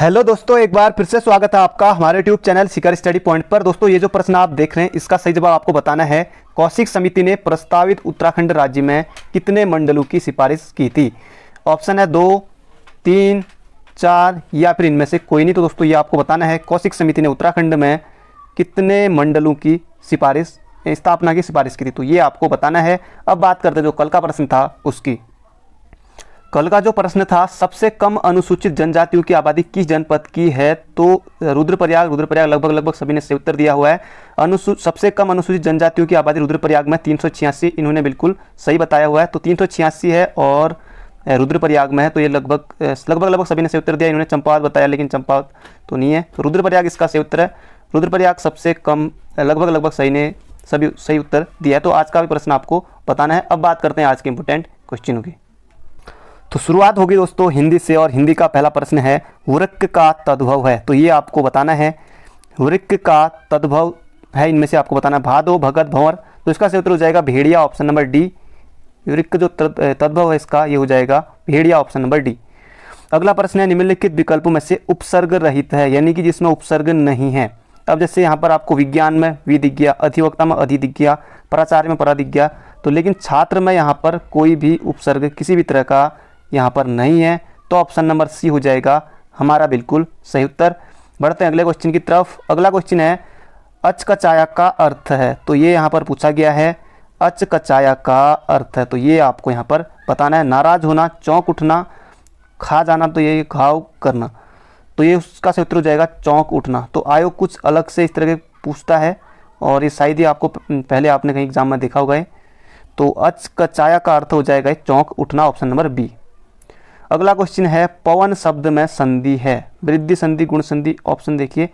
Hello दोस्तों, एक बार फिर से स्वागत है आपका हमारे यूट्यूब चैनल शिखर स्टडी पॉइंट पर। दोस्तों, ये जो प्रश्न आप देख रहे हैं इसका सही जवाब आपको बताना है। कौशिक समिति ने प्रस्तावित उत्तराखंड राज्य में कितने मंडलों की सिफारिश की थी? ऑप्शन है 2, 3, 4 या फिर इनमें से कोई नहीं। तो दोस्तों ये आपको बताना है कौशिक समिति ने उत्तराखंड में कितने मंडलों की सिफारिश स्थापना की सिफारिश की थी, तो ये आपको बताना है। अब बात करते हैं जो कल का प्रश्न था उसकी। कल का जो प्रश्न था, सबसे कम अनुसूचित जनजातियों की आबादी किस जनपद की है? तो रुद्रप्रयाग लगभग सभी ने सही उत्तर दिया हुआ है। सबसे कम अनुसूचित जनजातियों की आबादी रुद्रप्रयाग में 386, इन्होंने बिल्कुल सही बताया हुआ है। तो 386 है और रुद्रप्रयाग में है, तो ये लगभग सभी ने सही उत्तर दिया। इन्होंने चंपावत बताया लेकिन चंपावत तो नहीं है, तो रुद्रप्रयाग इसका सही उत्तर है। रुद्रप्रयाग सबसे कम लगभग सही ने सभी सही उत्तर दिया है। तो आज का भी प्रश्न आपको बताना है। अब बात करते हैं आज के इंपोर्टेंट क्वेश्चनों की। तो शुरुआत होगी दोस्तों हिंदी से, और हिंदी का पहला प्रश्न है वृक्क का तद्भव है, तो ये आपको बताना है। वृक्क का तद्भव है, इनमें से आपको बताना है भादो, भगत, भंवर, तो इसका सही उत्तर हो जाएगा भेड़िया, ऑप्शन नंबर डी। वृक्क जो तद्भव है इसका ये हो जाएगा भेड़िया, ऑप्शन नंबर डी। अगला प्रश्न है निम्नलिखित विकल्पों में से उपसर्ग रहित है, यानी कि जिसमें उपसर्ग नहीं है। अब जैसे यहाँ पर आपको विज्ञान में वि दिख गया, अधिवक्ता में अधि दिख गया, प्राचार्य में परा दिख गया, तो लेकिन छात्र में यहाँ पर कोई भी उपसर्ग किसी भी तरह का यहाँ पर नहीं है, तो ऑप्शन नंबर सी हो जाएगा हमारा बिल्कुल सही उत्तर। बढ़ते हैं अगले क्वेश्चन की तरफ। अगला क्वेश्चन है अचकचाया का अर्थ है, तो ये यहाँ पर पूछा गया है अचकचाया का अर्थ है, तो ये आपको यहाँ पर बताना है। नाराज होना, चौंक उठना, खा जाना, तो ये घाव करना, तो ये उसका सही उत्तर हो जाएगा चौंक उठना। तो आयोग कुछ अलग से इस तरह के पूछता है, और ये शायद ही आपको पहले आपने कहीं एग्जाम में देखा होगा। तो अचकचाया का अर्थ हो जाएगा चौंक उठना, ऑप्शन नंबर बी। अगला क्वेश्चन है पवन शब्द में संधि है, वृद्धि संधि, गुण संधि, ऑप्शन देखिए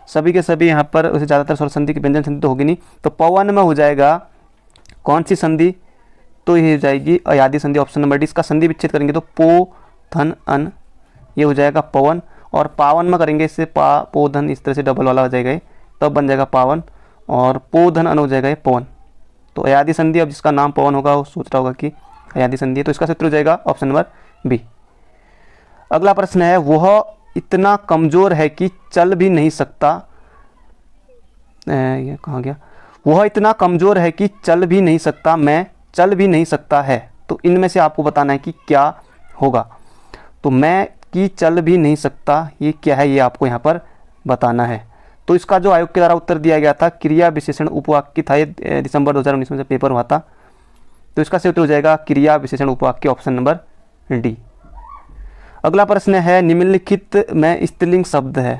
सभी के सभी यहाँ पर उसे ज़्यादातर स्वर संधि की व्यंजन संधि तो होगी नहीं, तो पवन में हो जाएगा कौन सी संधि? तो ये हो जाएगी अयादी संधि, ऑप्शन नंबर डी। इसका संधि विच्छेद करेंगे तो पो धन अन, ये हो जाएगा पवन। और पावन में करेंगे इससे पा पो धन, इस तरह से डबल वाला हो जाएगा ये, तब बन जाएगा पावन, और पो धन अन हो जाएगा ये पवन। तो अयादी संधि, अब जिसका नाम पवन होगा वो सोच रहा होगा कि अयादी संधि है, तो इसका सूत्र हो जाएगा ऑप्शन नंबर बी। अगला प्रश्न है वह इतना कमजोर है कि चल भी नहीं सकता, ये कहाँ गया? वह इतना कमजोर है कि चल भी नहीं सकता, मैं चल भी नहीं सकता है, तो इनमें से आपको बताना है कि क्या होगा। तो मैं कि चल भी नहीं सकता, ये क्या है, ये आपको यहाँ पर बताना है। तो इसका जो आयोग के द्वारा उत्तर दिया गया था क्रिया विशेषण उपवाक्य था, ये दिसंबर 2019 में से पेपर हुआ था, तो इसका सही उत्तर हो जाएगा क्रिया विशेषण उपवाक्य, ऑप्शन नंबर डी। अगला प्रश्न है निम्नलिखित में स्त्रीलिंग शब्द है।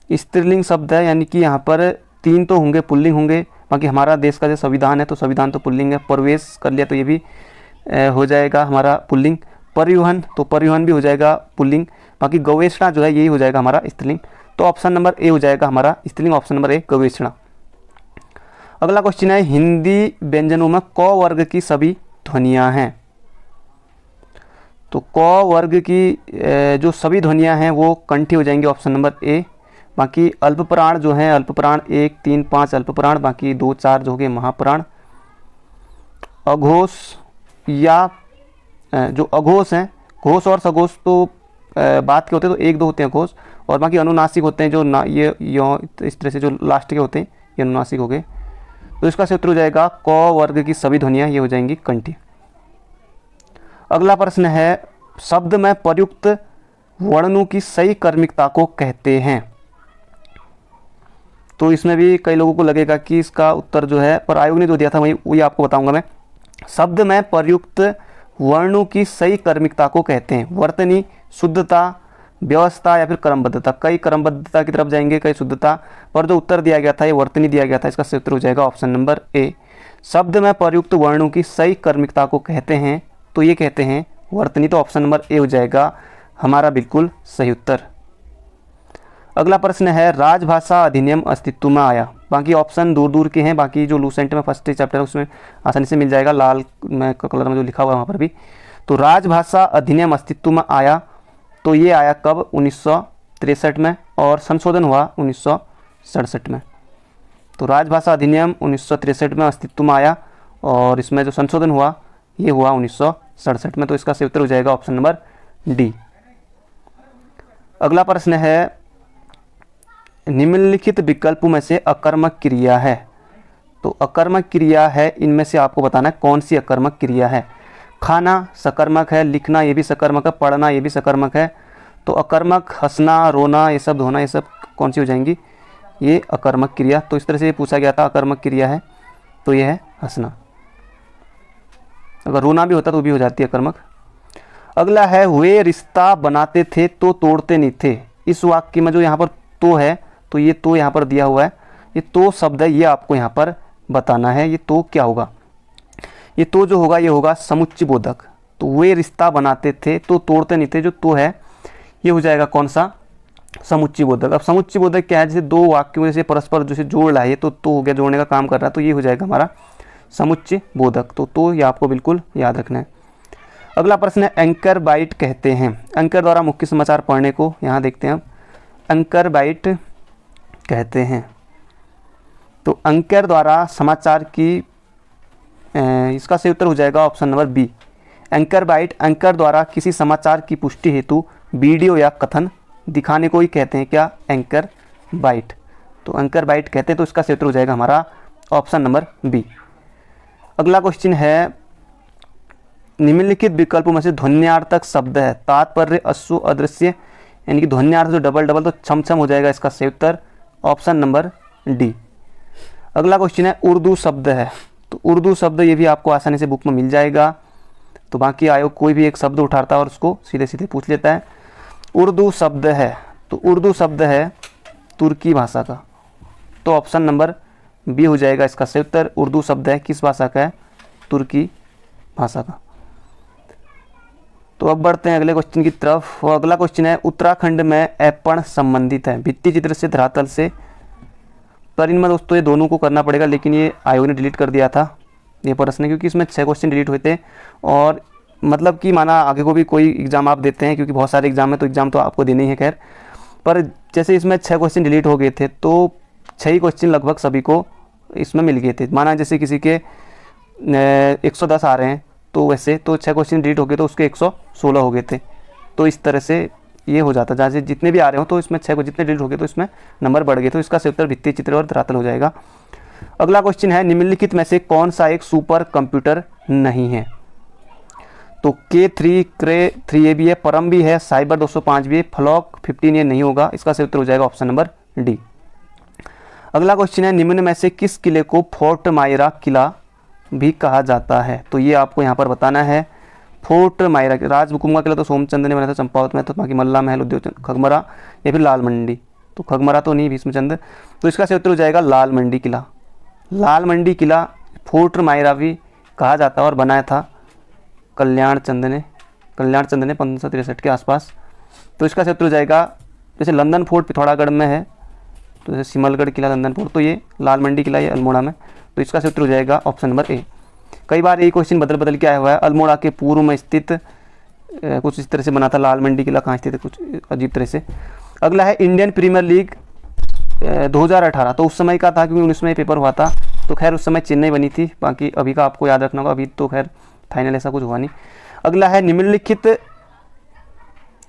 स्त्रीलिंग शब्द है यानी कि यहाँ पर 3 तो होंगे पुल्लिंग होंगे, बाकी हमारा देश का जो संविधान है तो संविधान तो पुल्लिंग है। प्रवेश कर लिया तो ये भी हो जाएगा हमारा पुल्लिंग। परिवहन, तो परिवहन भी हो जाएगा पुल्लिंग। बाकी गवेषणा जो है यही हो जाएगा हमारा स्त्रीलिंग, तो ऑप्शन नंबर ए हो जाएगा हमारा स्त्रीलिंग, ऑप्शन नंबर ए गवेषणा। अगला क्वेश्चन है हिंदी व्यंजनों में क वर्ग की सभी ध्वनियाँ हैं, तो क वर्ग की जो सभी ध्वनियाँ हैं वो कंठी हो जाएंगी, ऑप्शन नंबर ए। बाकी अल्पप्राण जो हैं, अल्पप्राण 1, 3, 5 अल्पप्राण, बाकी 2, 4 जो हो गए महाप्राण। अघोष या जो अघोष हैं, घोष और सघोष तो बात के होते हैं, तो 1, 2 होते हैं घोष, और बाकी अनुनासिक होते हैं जो ना ये इस तरह से जो लास्ट के होते हैं ये अनुनासिक हो गए। तो इसका सूत्र हो जाएगा क वर्ग की सभी ध्वनियाँ ये हो जाएंगी कंठी। अगला प्रश्न है शब्द में प्रयुक्त वर्णों की सही क्रमिकता को कहते हैं, तो इसमें भी कई लोगों को लगेगा कि इसका उत्तर जो है, पर आयोग ने जो दिया था वही आपको बताऊंगा मैं। शब्द में प्रयुक्त वर्णों की सही क्रमिकता को कहते हैं वर्तनी, शुद्धता, व्यवस्था या फिर क्रमबद्धता। कई क्रमबद्धता की तरफ जाएंगे, कई शुद्धता, पर जो उत्तर दिया गया था ये वर्तनी दिया गया था, इसका सही उत्तर हो जाएगा ऑप्शन नंबर ए। शब्द में प्रयुक्त वर्णों की सही क्रमिकता को कहते हैं, तो ये कहते हैं वर्तनी, तो ऑप्शन नंबर ए हो जाएगा हमारा बिल्कुल सही उत्तर। अगला प्रश्न है राजभाषा अधिनियम अस्तित्व में आया। बाकी ऑप्शन दूर दूर के हैं, बाकी जो लूसेंट में फर्स्ट चैप्टर है उसमें आसानी से मिल जाएगा, लाल में कलर में जो लिखा हुआ है वहाँ पर भी। तो राजभाषा अधिनियम अस्तित्व में आया, तो ये आया कब? 1963 में, और संशोधन हुआ 1967 में। तो राजभाषा अधिनियम 1963 में अस्तित्व में आया, और इसमें जो संशोधन हुआ ये हुआ 1967 में, तो इसका सही उत्तर हो जाएगा ऑप्शन नंबर डी। अगला प्रश्न है, निम्नलिखित विकल्पों में से अकर्मक क्रिया है। तो अकर्मक क्रिया है, इनमें से आपको बताना है कौन सी अकर्मक क्रिया है। खाना सकर्मक है, लिखना ये भी सकर्मक है, पढ़ना ये भी सकर्मक है। तो अकर्मक हंसना, रोना, ये सब धोना, ये सब कौन सी हो जाएंगी, ये अकर्मक क्रिया। तो इस तरह से पूछा गया था, अकर्मक क्रिया है तो ये है हंसना। अगर रोना भी होता तो भी हो जाती है अकर्मक। अगला है, वे रिश्ता बनाते थे तो तोड़ते नहीं थे। इस वाक्य में जो यहाँ पर तो है, तो ये तो यहाँ पर दिया हुआ है, ये तो शब्द है, ये आपको यहाँ पर बताना है ये तो क्या होगा। ये तो जो होगा ये होगा समुच्चय बोधक। तो वे रिश्ता बनाते थे तो तोड़ते नहीं थे, जो तो है ये हो जाएगा कौन सा, समुच्चय बोधक। अब समुच्चय बोधक क्या है, जैसे दो वाक्यों से परस्पर जैसे जोड़ रहा है, तो हो गया, जोड़ने का काम कर रहा है, तो ये हो जाएगा हमारा समुच्चय बोधक। तो ये आपको बिल्कुल याद रखना है। अगला प्रश्न है, एंकर बाइट कहते हैं। एंकर द्वारा मुख्य समाचार पढ़ने को यहाँ देखते हैं हम, एंकर बाइट कहते हैं। तो एंकर द्वारा समाचार की इसका सही उत्तर हो जाएगा option number B, anchor bite. Anchor द्वारा किसी समाचार की पुष्टि हेतु वीडियो या कथन दिखाने को ही कहते हैं क्या, एंकर बाइट। तो एंकर बाइट कहते हैं, तो इसका सही उत्तर हो जाएगा हमारा ऑप्शन नंबर बी। अगला क्वेश्चन है, निम्नलिखित विकल्पों में से ध्वन्यार्थक शब्द है। तात्पर्य, अश्रु, अदृश्य, यानी कि ध्वन्यार्थ जो डबल डबल, तो छम छम हो जाएगा इसका सही उत्तर ऑप्शन नंबर डी। अगला क्वेश्चन है, उर्दू शब्द है। तो उर्दू शब्द ये भी आपको आसानी से बुक में मिल जाएगा। तो बाकी आयोग कोई भी एक शब्द उठाता है और उसको सीधे सीधे पूछ लेता है। उर्दू शब्द है, तो उर्दू शब्द है तुर्की भाषा का। तो ऑप्शन नंबर बी हो जाएगा इसका सही उत्तर। उर्दू शब्द है किस भाषा का है, तुर्की भाषा का। तो अब बढ़ते हैं अगले क्वेश्चन की तरफ। और अगला क्वेश्चन है, उत्तराखंड में ऐपण संबंधित है भित्ति चित्र से, धरातल से। पर इनमें दोस्तों ये दोनों को करना पड़ेगा, लेकिन ये आयोग ने डिलीट कर दिया था ये प्रश्न, क्योंकि इसमें 6 क्वेश्चन डिलीट हुए थे। और मतलब कि माना आगे को भी कोई एग्ज़ाम आप देते हैं, क्योंकि बहुत सारे एग्जाम है, तो एग्ज़ाम तो आपको देने ही है खैर। पर जैसे इसमें 6 क्वेश्चन डिलीट हो गए थे, तो 6 ही क्वेश्चन लगभग सभी को इसमें मिल गए थे। माना जैसे किसी के 110 आ रहे हैं, तो वैसे तो 6 क्वेश्चन डिलीट हो गए तो उसके 116 हो गए थे। तो इस तरह से ये हो जाता, जहाँ से जितने भी आ रहे हो तो इसमें 6 को जितने डिलीट हो गए तो इसमें नंबर बढ़ गए। तो इसका सही उत्तर भित्ति चित्र और धरातल हो जाएगा। अगला क्वेश्चन है, निम्नलिखित में से कौन सा एक सुपर कंप्यूटर नहीं है। तो K3 क्रे 3 भी है, परम भी है, साइबर 205 भी है, फ्लॉक 15 ये नहीं होगा। इसका सही उत्तर हो जाएगा ऑप्शन नंबर डी। अगला क्वेश्चन है, निम्न में से किस किले को फोर्ट मायरा किला भी कहा जाता है। तो ये आपको यहाँ पर बताना है। फोर्ट मायरा, राजमुकुम का किला तो सोमचंद ने बनाया था चंपावत में, तो बाकी मल्ला महल, उद्योग, खगमरा या फिर लाल मंडी। तो खगमरा तो नहीं, भीष्मचंद। तो इसका सही उत्तर हो जाएगा लाल मंडी किला। लाल मंडी किला फोर्ट मायरा भी कहा जाता है और बनाया था कल्याण चंद ने 1563 के आसपास। तो इसका सही उत्तर हो जाएगा, जैसे लंदन फोर्ट पिथौरागढ़ में है, तो जैसे सिमलगढ़ किला, लंदन फोर्ट, तो ये लाल मंडी किला ये अल्मोड़ा में। तो इसका सही उत्तर हो जाएगा ऑप्शन नंबर ए। कई बार ये क्वेश्चन बदल बदल के आया हुआ है। अल्मोड़ा के पूर्व में स्थित कुछ इस तरह से बना था, लाल मंडी किला कहाँ स्थित है, कुछ अजीब तरह से। अगला है, इंडियन प्रीमियर लीग 2018, तो उस समय का था क्योंकि 19 में पेपर हुआ था। तो खैर उस समय चेन्नई बनी थी, बाकी अभी का आपको याद रखना होगा, अभी तो खैर फाइनल ऐसा कुछ हुआ नहीं। अगला है, निम्नलिखित, तो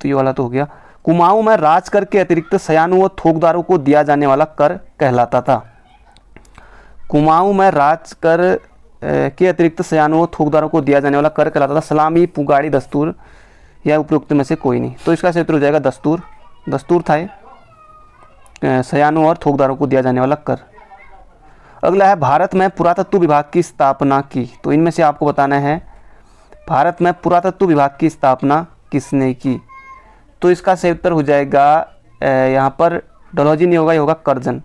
ये वाला तो हो गया, कुमाऊं में राजकर के अतिरिक्त सयानु व थोकदारों को दिया जाने वाला कर कहलाता था। कुमाऊं में राजकर के अतिरिक्त सयानु व थोकदारों को दिया जाने वाला कर कहलाता था सलामी, पुगाड़ी, दस्तूर या उपयुक्त में से कोई नहीं। तो इसका सही उत्तर हो जाएगा दस्तूर। दस्तूर था ये, सयानु और थोकदारों को दिया जाने वाला कर। अगला है, भारत में पुरातत्व विभाग की स्थापना की। तो इनमें से आपको बताना है भारत में पुरातत्व विभाग की स्थापना किसने की। तो इसका सही उत्तर हो जाएगा यहाँ पर डलहौजी नहीं होगा, ये होगा कर्जन।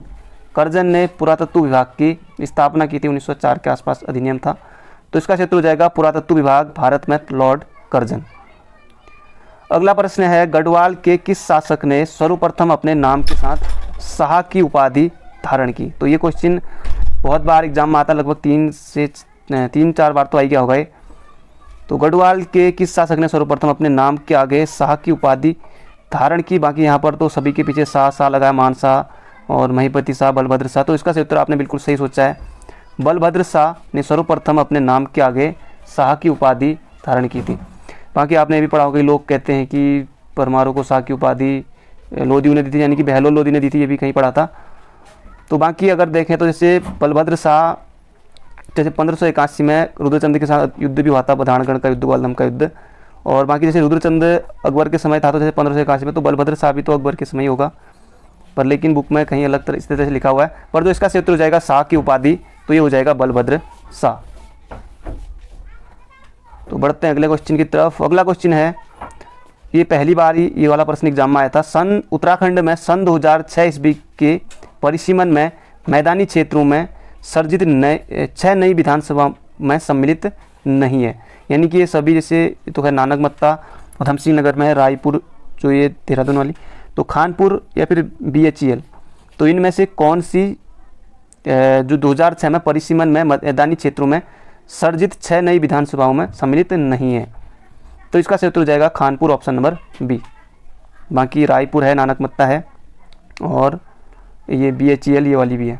कर्जन ने पुरातत्व विभाग की स्थापना की थी, 1904 के आसपास अधिनियम था। तो इसका सही उत्तर हो जाएगा पुरातत्व विभाग भारत में लॉर्ड कर्जन। अगला प्रश्न है, गढ़वाल के किस शासक ने सर्वप्रथम अपने नाम के साथ शाह की उपाधि धारण की। तो ये क्वेश्चन बहुत बार एग्जाम में आता, लगभग 3-4 बार तो आई गया होगा ये। तो गढ़वाल के किस शासक ने सर्वप्रथम अपने नाम के आगे शाह की उपाधि धारण की। बाकी यहाँ पर तो सभी के पीछे शाह लगाया, मान शाह और महीपति शाह, बलभद्र शाह। तो इसका सही उत्तर आपने बिल्कुल सही सोचा है, बलभद्र शाह ने सर्वप्रथम अपने नाम के आगे शाह की उपाधि धारण की थी। बाकी आपने भी पढ़ा होगा कि लोग कहते हैं कि परमारों को शाह की उपाधि लोदियों ने दी थी, यानी कि बहलोल लोदी ने दी थी, ये भी कहीं पढ़ा था। तो बाकी अगर देखें तो जैसे बलभद्र शाह, जैसे 1581 में रुद्रचंद के साथ युद्ध भी हुआ था, बधानगढ़ का युद्ध, ग्वालदम का युद्ध। और बाकी जैसे रुद्रचंद अकबर के समय था, तो जैसे 1581 में, तो बलभद्र शाह भी तो अकबर के समय ही होगा, पर लेकिन बुक में कहीं अलग तरह इस तरह से लिखा हुआ है। पर जो इसका सही उत्तर हो जाएगा शाह की उपाधि, तो ये हो जाएगा बलभद्र शाह। तो बढ़ते हैं अगले क्वेश्चन की तरफ। अगला क्वेश्चन है, ये पहली बार ही ये वाला प्रश्न एग्जाम में आया था। उत्तराखंड में सन 2006 ईस्वी के परिसीमन में मैदानी क्षेत्रों में सर्जित 6 नई विधानसभा में सम्मिलित नहीं है, यानी कि ये सभी, जैसे तो है नानकमत्ता, उधम सिंह नगर में है, रायपुर जो ये देहरादून वाली, तो खानपुर या फिर BHEL, तो इनमें से कौन सी जो 2006 में परिसीमन में मैदानी क्षेत्रों में सर्जित 6 नई विधानसभाओं में सम्मिलित नहीं है? तो इसका सही उत्तर हो जाएगा खानपुर, ऑप्शन नंबर बी। बाकी रायपुर है, नानकमत्ता है, और ये BHEL ये वाली भी है।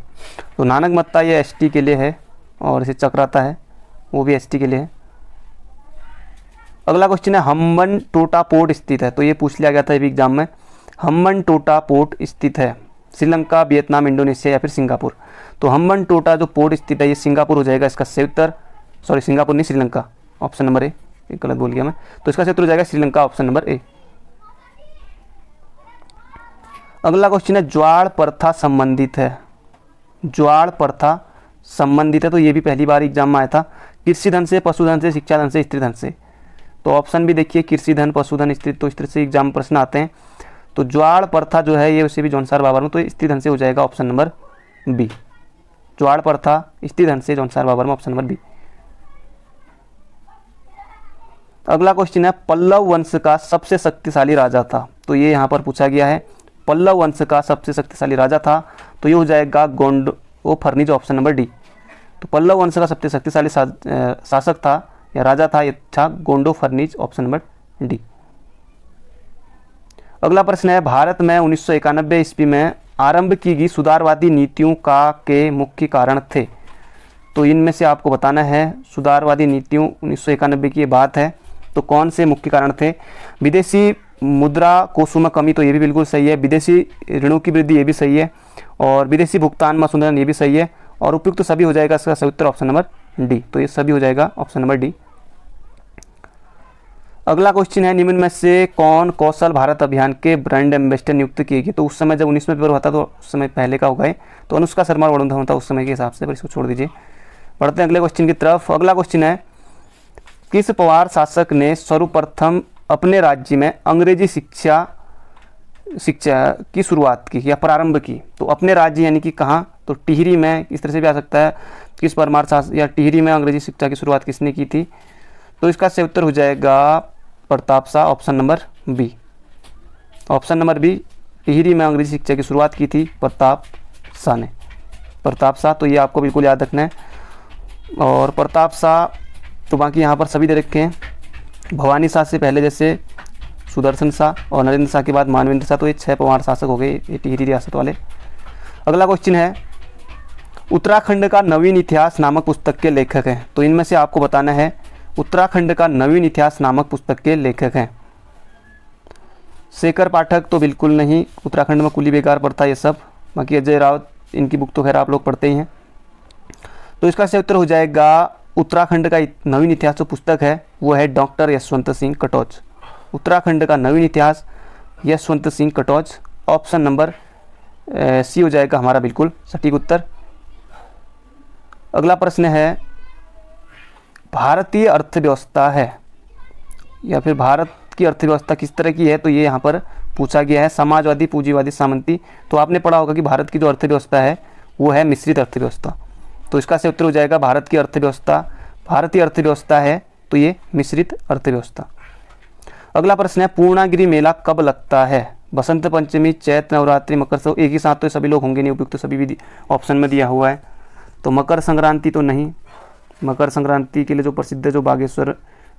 तो नानकमत्ता ये ST के लिए है, और इसे चक्राता है वो भी ST के लिए है। अगला क्वेश्चन है, हम्बनटोटा पोर्ट स्थित है, तो ये पूछ लिया गया था ये भी एग्जाम में। हम्बनटोटा पोर्ट स्थित है श्रीलंका, वियतनाम, इंडोनेशिया या फिर सिंगापुर? तो हम्बनटोटा जो पोर्ट स्थित है ये सिंगापुर हो जाएगा इसका सही उत्तर। सॉरी, सिंगापुर नहीं, श्रीलंका, ऑप्शन नंबर ए, गलत बोल गया मैं। तो इसका सही उत्तर हो जाएगा श्रीलंका, ऑप्शन नंबर ए। अगला क्वेश्चन है, ज्वार प्रथा संबंधित है। ज्वार प्रथा संबंधित है, तो ये भी पहली बार एग्जाम में आया था। कृषि धन से, पशुधन से, शिक्षा धन से, स्त्री धन से? तो ऑप्शन भी देखिए, कृषि धन, पशुधन, स्त्री, तो इस तरह से एग्जाम प्रश्न आते हैं। तो ज्वार प्रथा जो है ये उसे भी जौनसार बाबर में, तो स्त्री धन से हो जाएगा ऑप्शन नंबर बी। ज्वार प्रथा स्त्री धन से, जौनसार बाबर में, ऑप्शन नंबर बी। अगला क्वेश्चन है, पल्लव वंश का सबसे शक्तिशाली राजा था, तो ये यहाँ पर पूछा गया है। पल्लव वंश का सबसे शक्तिशाली राजा था, तो ये हो जाएगा गोंडोफर्निज, ऑप्शन नंबर डी। तो पल्लव वंश का सबसे शक्तिशाली शासक था या राजा था, ये था गोंडोफर्निज, ऑप्शन नंबर डी। अगला प्रश्न है, भारत में 1991 ईस्वी में आरंभ की गई सुधारवादी नीतियों के मुख्य कारण थे? तो इनमें से आपको बताना है, सुधारवादी नीतियों 1991 की ये बात है, तो कौन से मुख्य कारण थे? विदेशी मुद्रा कोषों में कमी, तो ये भी बिल्कुल सही है। विदेशी ऋणों की वृद्धि, ये भी सही है। और विदेशी भुगतान में संशोधन, ये भी सही है। और उपयुक्त तो सभी हो जाएगा इसका सही उत्तर, ऑप्शन नंबर डी। तो ये सभी हो जाएगा ऑप्शन नंबर डी। अगला क्वेश्चन है, निम्न में से कौन कौशल भारत अभियान के ब्रांड एम्बेसडर नियुक्त किए गए? तो उस समय जब 19 में पेपर हुआ था, तो उस समय पहले का होगा, तो अनुष्का शर्मा और वरुण धवन था उस समय के हिसाब से, पर इसको छोड़ दीजिए। बढ़ते हैं अगले क्वेश्चन की तरफ। अगला क्वेश्चन है, किस पवार शासक ने सर्वप्रथम अपने राज्य में अंग्रेजी शिक्षा की शुरुआत की या प्रारंभ की? तो अपने राज्य यानी कि कहाँ? तो टिहरी में, इस तरह से भी आ सकता है। किस परमार शासक या टिहरी में अंग्रेजी शिक्षा की शुरुआत किसने की थी? तो इसका सही उत्तर हो जाएगा Pratap Shah, option number B. Option number B, Tehri में अंग्रेजी शिक्षा की शुरुआत की थी प्रताप शाह ने। प्रताप शाह, तो ये आपको बिल्कुल याद रखना है। और प्रताप शाह, तो बाकी यहाँ पर सभी दे रखे हैं। भवानी शाह से पहले जैसे सुदर्शन शाह और नरेंद्र शाह के बाद मानवेंद्र शाह, तो ये 6 पवार शासक हो गए ये टिहरी रियासत वाले। अगला क्वेश्चन है, उत्तराखंड का नवीन इतिहास नामक पुस्तक के लेखक हैं? तो इनमें से आपको बताना है, उत्तराखंड का नवीन इतिहास नामक पुस्तक के लेखक हैं। शेखर पाठक तो बिल्कुल नहीं, उत्तराखंड में कुली बेकार पढ़ता ये सब। बाकी अजय रावत, इनकी बुक तो खैर आप लोग पढ़ते ही हैं। तो इसका सही उत्तर हो जाएगा, उत्तराखंड का नवीन इतिहास जो पुस्तक है वो है डॉक्टर यशवंत सिंह कटोच। उत्तराखंड का नवीन इतिहास Yashwant Singh Katoch, option number C हो जाएगा हमारा बिल्कुल सटीक उत्तर। अगला प्रश्न है, भारतीय अर्थव्यवस्था है या फिर भारत की अर्थव्यवस्था किस तरह की है? तो ये यहाँ पर पूछा गया है, समाजवादी, पूंजीवादी, सामंती। तो आपने पढ़ा होगा कि भारत की जो अर्थव्यवस्था है वो है मिश्रित अर्थव्यवस्था। तो इसका सही उत्तर हो जाएगा भारत की अर्थव्यवस्था, भारतीय अर्थव्यवस्था है तो ये मिश्रित अर्थव्यवस्था। अगला प्रश्न है, पूर्णागिरि मेला कब लगता है? बसंत पंचमी, चैत्र नवरात्रि, मकर संक्रांति, एक ही साथ तो सभी लोग होंगे नहीं, उपयुक्त तो सभी भी ऑप्शन में दिया हुआ है। तो मकर संक्रांति तो नहीं, मकर संक्रांति के लिए जो प्रसिद्ध है जो बागेश्वर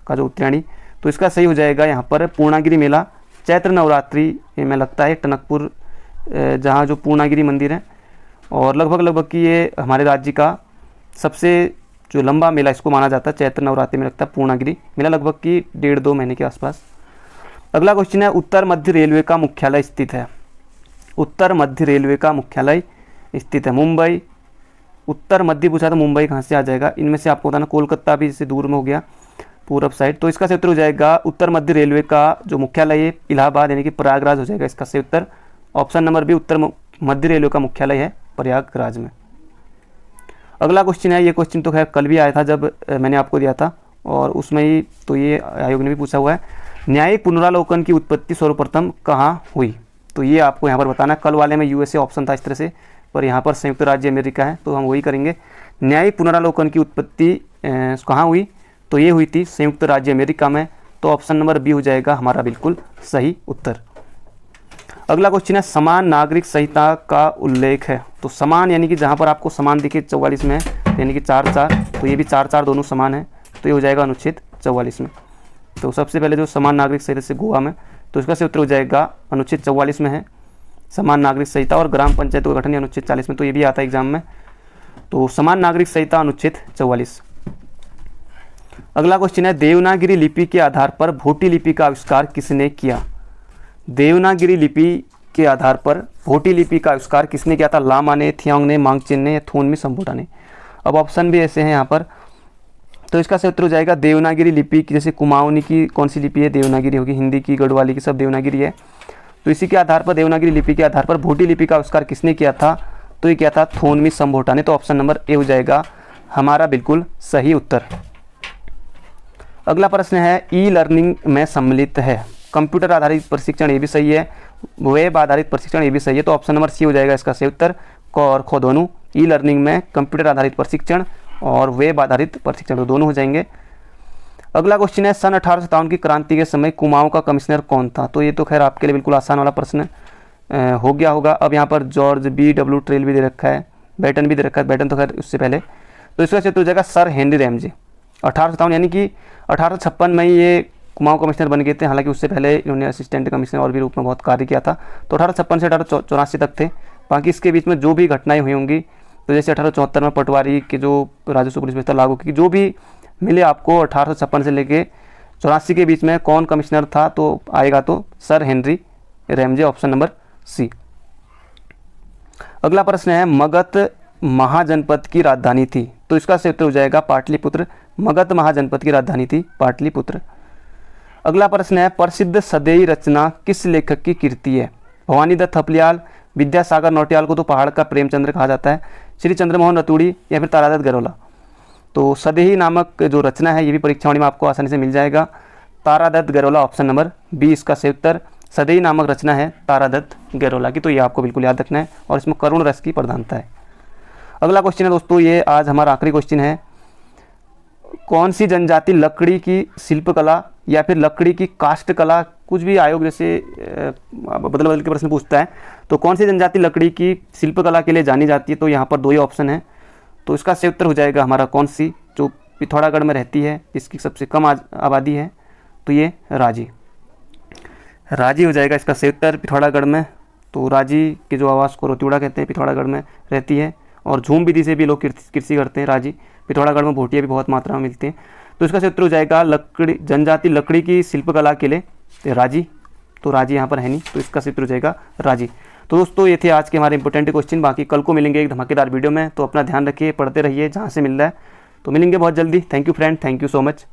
का जो उत्तरायणी, तो इसका सही हो जाएगा यहाँ पर पूर्णागिरि मेला चैत्र नवरात्रि में लगता है टनकपुर, जहाँ जो पूर्णागिरि मंदिर है। और लगभग कि ये हमारे राज्य का सबसे जो लंबा मेला इसको माना जाता है, चैत्र नवरात्रि में लगता है पूर्णागिरि मेला, लगभग कि 1.5-2 महीने के आसपास। अगला क्वेश्चन है, उत्तर मध्य रेलवे का मुख्यालय स्थित है? उत्तर मध्य रेलवे का मुख्यालय स्थित है? मुंबई। उत्तर मध्य पूछा तो मुंबई कहाँ से आ जाएगा? इनमें से आपको बताना, कोलकाता भी इससे दूर में हो गया पूरब साइड। तो इसका सही उत्तर हो जाएगा उत्तर मध्य रेलवे का जो मुख्यालय है इलाहाबाद यानी कि प्रयागराज हो जाएगा इसका सही उत्तर। ऑप्शन नंबर बी, उत्तर मध्य रेलवे का मुख्यालय है प्रयागराज में। अगला क्वेश्चन है, ये क्वेश्चन तो खैर कल भी आया था जब मैंने आपको दिया था, और उसमें ही तो ये आयोग ने भी पूछा हुआ है। न्यायिक पुनरावलोकन की उत्पत्ति सर्वप्रथम कहाँ हुई? तो ये आपको यहाँ पर बताना। कल वाले में यूएसए ऑप्शन था इस तरह से, पर यहाँ पर संयुक्त राज्य अमेरिका है, तो हम वही करेंगे। न्यायिक पुनरावलोकन की उत्पत्ति कहाँ हुई? तो ये हुई थी संयुक्त राज्य अमेरिका में। तो ऑप्शन नंबर बी हो जाएगा हमारा बिल्कुल सही उत्तर। अगला क्वेश्चन है, समान नागरिक संहिता का उल्लेख है। तो समान यानी कि जहाँ पर आपको समान दिखे 44 में यानी कि 4-4, तो ये भी 4-4 दोनों समान है, तो ये हो जाएगा अनुच्छेद 44 में। तो सबसे पहले जो समान नागरिक संहिता से गोवा में, तो इसका सही उत्तर हो जाएगा अनुच्छेद 44 में है समान नागरिक संहिता। और ग्राम पंचायतों का गठन अनुच्छेद 40 में, तो ये भी आता है एग्जाम में। तो समान नागरिक संहिता अनुच्छेद 44। अगला क्वेश्चन है, देवनागरी लिपि के आधार पर भोटी लिपि का आविष्कार किसने किया? देवनागरी लिपि के आधार पर भोटी लिपि का आविष्कार किसने किया था? लामा ने, थियांग ने, मांगचेन ने या थोनमी संभोटा ने? अब ऑप्शन भी ऐसे हैं यहाँ पर, तो इसका सही उत्तर हो जाएगा देवनागरी लिपि की। जैसे कुमाऊनी की कौन सी लिपि है? देवनागरी होगी। हिंदी की, गढ़वाली की, सब देवनागरी है। तो इसी के आधार पर, देवनागरी लिपि के आधार पर भोटी लिपि का आविष्कार किसने किया था? तो ये किया था थोनमी संभोटा ने। तो ऑप्शन नंबर ए हो जाएगा हमारा बिल्कुल सही उत्तर। अगला प्रश्न है, ई लर्निंग में सम्मिलित है कंप्यूटर आधारित प्रशिक्षण, ये भी सही है। वेब आधारित प्रशिक्षण, ये भी सही है। तो ऑप्शन नंबर सी हो जाएगा इसका सही उत्तर। क और ख दोनों, ई लर्निंग में कंप्यूटर आधारित प्रशिक्षण और वेब आधारित प्रशिक्षण, तो दोनों हो जाएंगे। अगला क्वेश्चन है, सन 1857 की क्रांति के समय कुमाऊं का कमिश्नर कौन था? तो ये तो खैर आपके लिए बिल्कुल आसान वाला प्रश्न हो गया होगा। अब यहाँ पर जॉर्ज B.W. ट्रेल भी दे रखा है, बैटन भी दे रखा है। बैटन तो खैर उससे पहले, तो इसका सही हो जाएगा सर हेनरी रैमजे। 1857 यानी कि 1856 में ही ये कुमाऊं कमिश्नर बन गए थे। हालांकि उससे पहले इन्होंने असिस्टेंट कमिश्नर और भी रूप में बहुत कार्य किया था। तो 1856 से 1884 तक थे। बाकी इसके बीच में जो भी घटनाएं हुई होंगी, तो जैसे 1874 में पटवारी के जो राजस्व पुलिस व्यवस्था लागू की, जो भी मिले आपको 1856 से लेके 84 के बीच में कौन कमिश्नर था, तो आएगा तो sir Henry Ramsay, option number C. अगला प्रश्न है, मगध महाजनपद की राजधानी थी? तो इसका सही उत्तर हो जाएगा पाटलिपुत्र। मगध महाजनपद की राजधानी थी पाटलिपुत्र। अगला प्रश्न है, प्रसिद्ध सदैई रचना किस लेखक की कृति है? भवानी दत्त थपलियाल, विद्यासागर नौटियाल को तो पहाड़ का प्रेमचंद्र कहा जाता है, श्री चंद्रमोहन रतूड़ी या फिर तारादत्त गरोला? तो सदैई नामक जो रचना है, ये भी परीक्षाओं में आपको आसानी से मिल जाएगा, Taradatt Gairola, option number B इसका सही उत्तर। सदैई नामक रचना है तारादत्त गरोला की, तो ये आपको बिल्कुल याद रखना है, और इसमें करुण रस की प्रधानता है। अगला क्वेश्चन है दोस्तों, ये आज हमारा आखिरी क्वेश्चन है, कौन सी जनजाति लकड़ी की शिल्पकला या फिर लकड़ी की काष्ठ कला, कुछ भी आयोग जैसे बदल बदल के प्रश्न पूछता है, तो कौन सी जनजाति लकड़ी की शिल्पकला के लिए जानी जाती है? तो यहाँ पर दो ही ऑप्शन है, तो इसका सही उत्तर हो जाएगा हमारा कौन सी, जो पिथौरागढ़ में रहती है, जिसकी सबसे कम आबादी है, तो ये राजी हो जाएगा इसका सही उत्तर पिथौरागढ़ में। तो राजी के जो आवास को रोतिउड़ा कहते हैं, पिथौरागढ़ में रहती है, और झूम विधि से भी लोग कृषि करते हैं राजी। पिथौरागढ़ में भोटिया भी बहुत मात्रा में मिलती हैं। तो इसका सही उत्तर हो जाएगा लकड़ी, जनजाति लकड़ी की शिल्पकला के लिए राजी। तो राजी यहाँ पर है नहीं, तो इसका सही उत्तर हो जाएगा राजी। तो दोस्तों ये थे आज के हमारे इंपॉर्टेंट क्वेश्चन। बाकी कल को मिलेंगे एक धमाकेदार वीडियो में, तो अपना ध्यान रखिए, पढ़ते रहिए जहाँ से मिल रहा है। तो मिलेंगे बहुत जल्दी। Thank you friend, thank you so much.